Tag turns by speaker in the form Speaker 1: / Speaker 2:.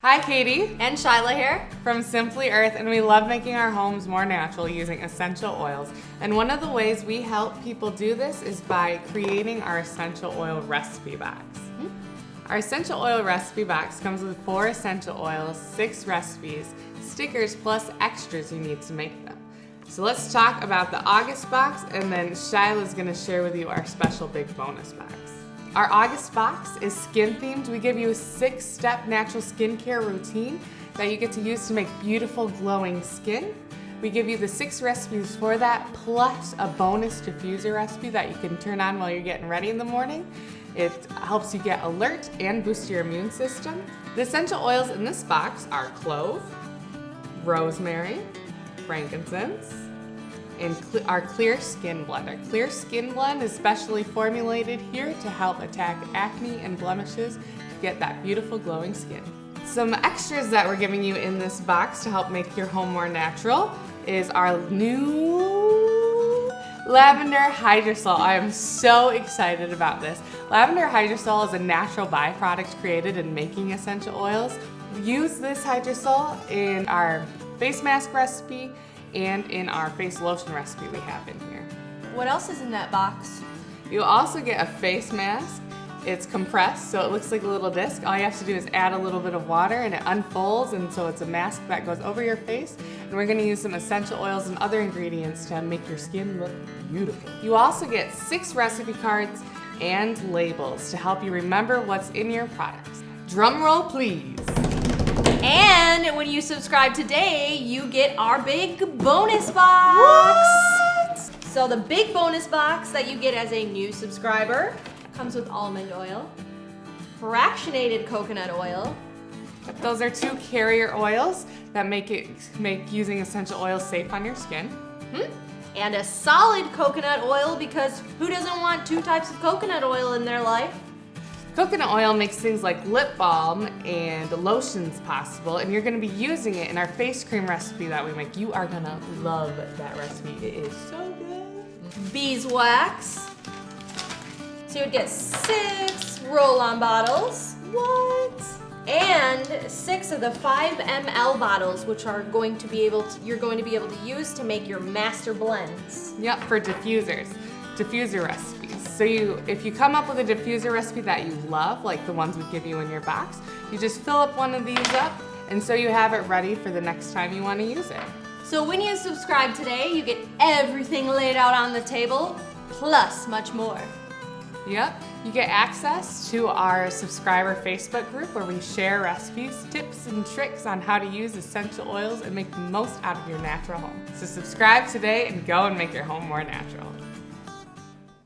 Speaker 1: Hi Katie
Speaker 2: and Shyla here
Speaker 1: from Simply Earth, and we love making our homes more natural using essential oils. And one of the ways we help people do this is by creating our essential oil recipe box. Our essential oil recipe box comes with 4 essential oils, 6 recipes, stickers, plus extras you need to make them. So let's talk about the August box, and then Shyla's gonna share with you our special big bonus box. Our August box is skin themed. We give you a 6-step natural skincare routine that you get to use to make beautiful glowing skin. We give you the 6 recipes for that, plus a bonus diffuser recipe that you can turn on while you're getting ready in the morning. It helps you get alert and boost your immune system. The essential oils in this box are clove, rosemary, frankincense, and our Clear Skin Blend. Our Clear Skin Blend is specially formulated here to help attack acne and blemishes to get that beautiful glowing skin. Some extras that we're giving you in this box to help make your home more natural is our new Lavender Hydrosol. I am so excited about this. Lavender Hydrosol is a natural byproduct created in making essential oils. We use this hydrosol in our face mask recipe and in our face lotion recipe we have in here.
Speaker 2: What else is in that box?
Speaker 1: You also get a face mask. It's compressed, so it looks like a little disc. All you have to do is add a little bit of water and it unfolds, and so it's a mask that goes over your face. And we're gonna use some essential oils and other ingredients to make your skin look beautiful. You also get 6 recipe cards and labels to help you remember what's in your products. Drum roll, please.
Speaker 2: And when you subscribe today, you get our big bonus box.
Speaker 1: What?
Speaker 2: So the big bonus box that you get as a new subscriber comes with almond oil, fractionated coconut oil.
Speaker 1: Those are 2 carrier oils that make using essential oils safe on your skin.
Speaker 2: And a solid coconut oil, because who doesn't want 2 types of coconut oil in their life?
Speaker 1: Coconut oil makes things like lip balm and lotions possible, and you're gonna be using it in our face cream recipe that we make. You are gonna love that recipe. It is so good.
Speaker 2: Beeswax. So you would get 6 roll-on bottles.
Speaker 1: What?
Speaker 2: And 6 of the 5 ml bottles, which are you're going to be able to use to make your master blends.
Speaker 1: Yep, for diffuser recipes. So if you come up with a diffuser recipe that you love, like the ones we give you in your box, you just fill up one of these up, and so you have it ready for the next time you want to use it.
Speaker 2: So when you subscribe today, you get everything laid out on the table, plus much more.
Speaker 1: Yep, you get access to our subscriber Facebook group where we share recipes, tips, and tricks on how to use essential oils and make the most out of your natural home. So subscribe today and go and make your home more natural.